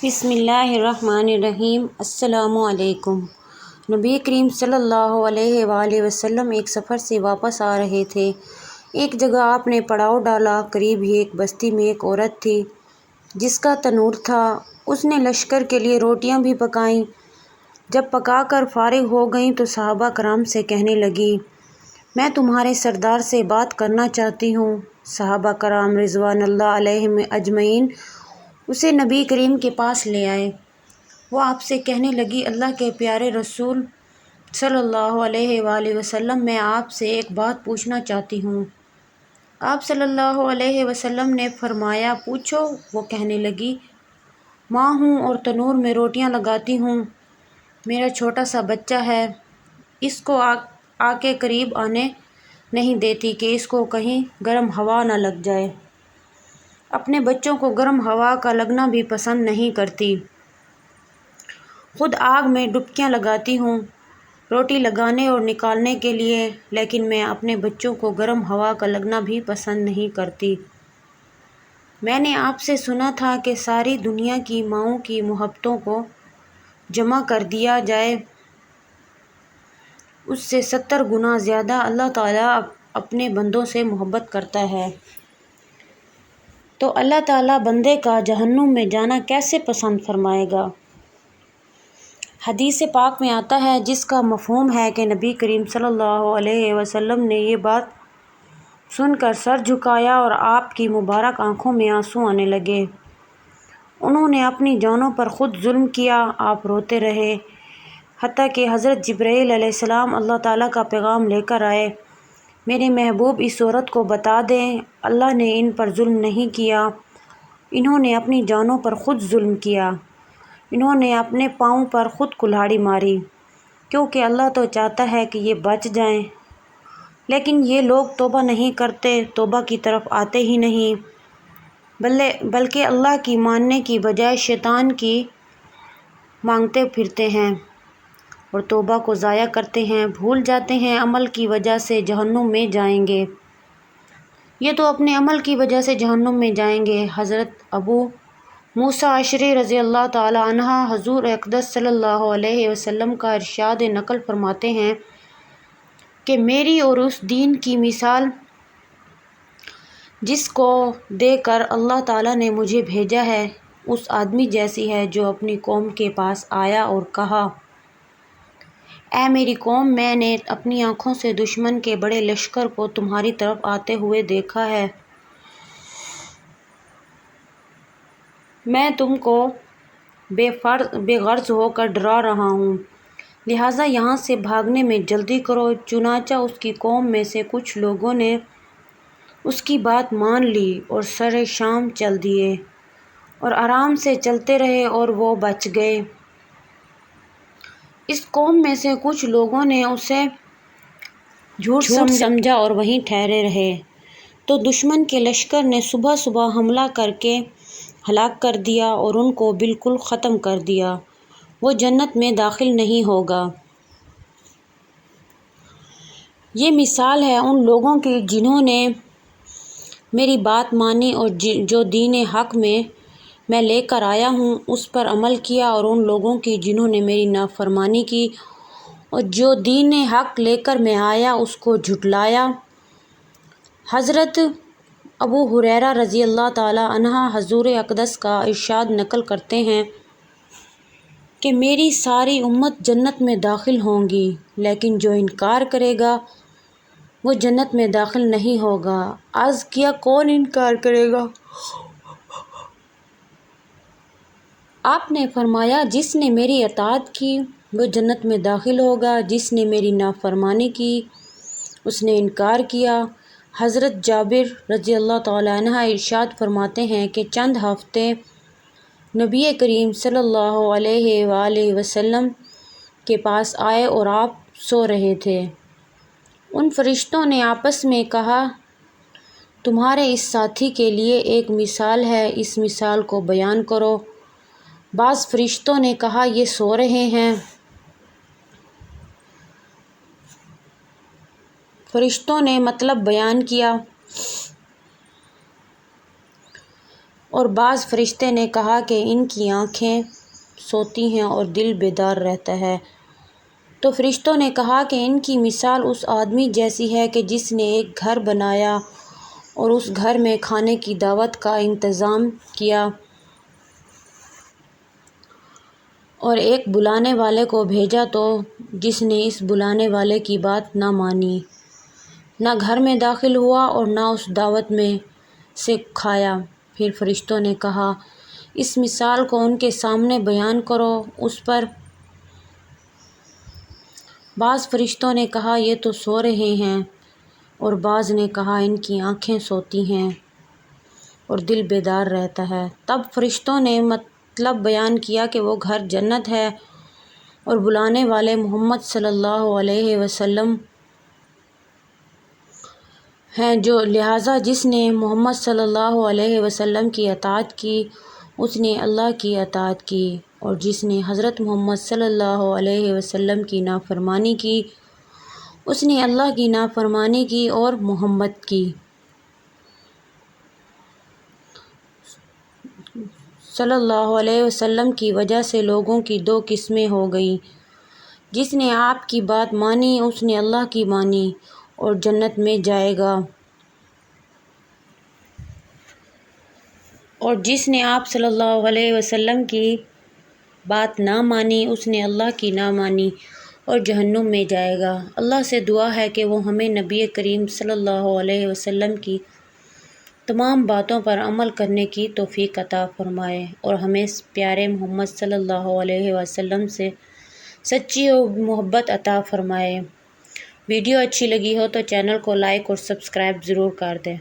بسم اللہ الرحمن الرحیم۔ السلام علیکم۔ نبی کریم صلی اللہ علیہ وآلہ وسلم ایک سفر سے واپس آ رہے تھے۔ ایک جگہ آپ نے پڑاؤ ڈالا۔ قریب ہی ایک بستی میں ایک عورت تھی جس کا تنور تھا۔ اس نے لشکر کے لیے روٹیاں بھی پکائیں۔ جب پکا کر فارغ ہو گئیں تو صحابہ کرام سے کہنے لگی، میں تمہارے سردار سے بات کرنا چاہتی ہوں۔ صحابہ کرام رضوان اللہ علیہم اجمعین اسے نبی کریم کے پاس لے آئے۔ وہ آپ سے کہنے لگی، اللہ کے پیارے رسول صلی اللہ علیہ وآلہ وسلم، میں آپ سے ایک بات پوچھنا چاہتی ہوں۔ آپ صلی اللہ علیہ وسلم نے فرمایا، پوچھو۔ وہ کہنے لگی، ماں ہوں اور تنور میں روٹیاں لگاتی ہوں۔ میرا چھوٹا سا بچہ ہے، اس کو آگ کے قریب آنے نہیں دیتی کہ اس کو کہیں گرم ہوا نہ لگ جائے۔ اپنے بچوں کو گرم ہوا کا لگنا بھی پسند نہیں کرتی۔ خود آگ میں ڈبکیاں لگاتی ہوں روٹی لگانے اور نکالنے کے لیے، لیکن میں اپنے بچوں کو گرم ہوا کا لگنا بھی پسند نہیں کرتی۔ میں نے آپ سے سنا تھا کہ ساری دنیا کی ماؤں کی محبتوں کو جمع کر دیا جائے، اس سے 70 گنا زیادہ اللہ تعالیٰ اپنے بندوں سے محبت کرتا ہے۔ تو اللہ تعالیٰ بندے کا جہنم میں جانا کیسے پسند فرمائے گا؟ حدیث پاک میں آتا ہے، جس کا مفہوم ہے کہ نبی کریم صلی اللہ علیہ وسلم نے یہ بات سن کر سر جھکایا اور آپ کی مبارک آنکھوں میں آنسو آنے لگے۔ انہوں نے اپنی جانوں پر خود ظلم کیا۔ آپ روتے رہے حتیٰ کہ حضرت جبرائیل علیہ السلام اللہ تعالیٰ کا پیغام لے کر آئے، میرے محبوب اس عورت کو بتا دیں، اللہ نے ان پر ظلم نہیں کیا، انہوں نے اپنی جانوں پر خود ظلم کیا، انہوں نے اپنے پاؤں پر خود کلہاڑی ماری، کیونکہ اللہ تو چاہتا ہے کہ یہ بچ جائیں، لیکن یہ لوگ توبہ نہیں کرتے، توبہ کی طرف آتے ہی نہیں، بلکہ اللہ کی ماننے کی بجائے شیطان کی مانگتے پھرتے ہیں اور توبہ کو ضائع کرتے ہیں، بھول جاتے ہیں عمل کی وجہ سے جہنم میں جائیں گے۔ یہ تو اپنے عمل کی وجہ سے جہنم میں جائیں گے۔ حضرت ابو موسیٰ اشعری رضی اللہ تعالی عنہ حضور اقدس صلی اللہ علیہ وسلم کا ارشاد نقل فرماتے ہیں کہ میری اور اس دین کی مثال جس کو دے کر اللہ تعالیٰ نے مجھے بھیجا ہے، اس آدمی جیسی ہے جو اپنی قوم کے پاس آیا اور کہا، اے میری قوم، میں نے اپنی آنکھوں سے دشمن کے بڑے لشکر کو تمہاری طرف آتے ہوئے دیکھا ہے، میں تم کو بے غرض ہو کر ڈرا رہا ہوں، لہٰذا یہاں سے بھاگنے میں جلدی کرو۔ چنانچہ اس کی قوم میں سے کچھ لوگوں نے اس کی بات مان لی اور سرِ شام چل دیے اور آرام سے چلتے رہے اور وہ بچ گئے۔ اس قوم میں سے کچھ لوگوں نے اسے جھوٹ سمجھا اور وہیں ٹھہرے رہے، تو دشمن کے لشکر نے صبح صبح حملہ کر کے ہلاک کر دیا اور ان کو بالکل ختم کر دیا، وہ جنت میں داخل نہیں ہوگا۔ یہ مثال ہے ان لوگوں کی جنہوں نے میری بات مانی اور جو دین حق میں لے کر آیا ہوں اس پر عمل کیا، اور ان لوگوں کی جنہوں نے میری نافرمانی کی اور جو دین حق لے کر میں آیا اس کو جھٹلایا۔ حضرت ابو ہریرہ رضی اللہ تعالی عنہ حضور اقدس کا ارشاد نقل کرتے ہیں کہ میری ساری امت جنت میں داخل ہوں گی، لیکن جو انکار کرے گا وہ جنت میں داخل نہیں ہوگا۔ عرض کیا، کون انکار کرے گا؟ آپ نے فرمایا، جس نے میری اطاعت کی وہ جنت میں داخل ہوگا، جس نے میری نافرمانی کی اس نے انکار کیا۔ حضرت جابر رضی اللہ تعالی عنہ ارشاد فرماتے ہیں کہ چند ہفتے نبی کریم صلی اللہ علیہ وآلہ وسلم کے پاس آئے اور آپ سو رہے تھے۔ ان فرشتوں نے آپس میں کہا، تمہارے اس ساتھی کے لیے ایک مثال ہے، اس مثال کو بیان کرو۔ بعض فرشتوں نے کہا، یہ سو رہے ہیں۔ فرشتوں نے مطلب بیان کیا اور بعض فرشتے نے کہا کہ ان کی آنکھیں سوتی ہیں اور دل بیدار رہتا ہے۔ تو فرشتوں نے کہا کہ ان کی مثال اس آدمی جیسی ہے کہ جس نے ایک گھر بنایا اور اس گھر میں کھانے کی دعوت کا انتظام کیا اور ایک بلانے والے کو بھیجا تو جس نے اس بلانے والے کی بات نہ مانی، نہ گھر میں داخل ہوا اور نہ اس دعوت میں سے کھایا۔ پھر فرشتوں نے کہا اس مثال کو ان کے سامنے بیان کرو۔ اس پر بعض فرشتوں نے کہا یہ تو سو رہے ہیں، اور بعض نے کہا ان کی آنکھیں سوتی ہیں اور دل بیدار رہتا ہے۔ تب فرشتوں نے مطلب بیان کیا کہ وہ گھر جنت ہے اور بلانے والے محمد صلی اللہ علیہ وسلم ہیں، جو لہٰذا جس نے محمد صلی اللہ علیہ وسلم کی اطاعت کی اس نے اللہ کی اطاعت کی، اور جس نے حضرت محمد صلی اللہ علیہ وسلم کی نافرمانی کی اس نے اللہ کی نافرمانی کی اور محمد کی صلی اللہ علیہ وسلم کی وجہ سے لوگوں کی دو قسمیں ہو گئیں۔ جس نے آپ کی بات مانی اس نے اللہ کی مانی اور جنت میں جائے گا، اور جس نے آپ صلی اللہ علیہ وسلم کی بات نہ مانی اس نے اللہ کی نہ مانی اور جہنم میں جائے گا۔ اللہ سے دعا ہے کہ وہ ہمیں نبی کریم صلی اللہ علیہ وسلم کی تمام باتوں پر عمل کرنے کی توفیق عطا فرمائے اور ہمیں پیارے محمد صلی اللہ علیہ وسلم سے سچی محبت عطا فرمائے۔ ویڈیو اچھی لگی ہو تو چینل کو لائک اور سبسکرائب ضرور کر دیں۔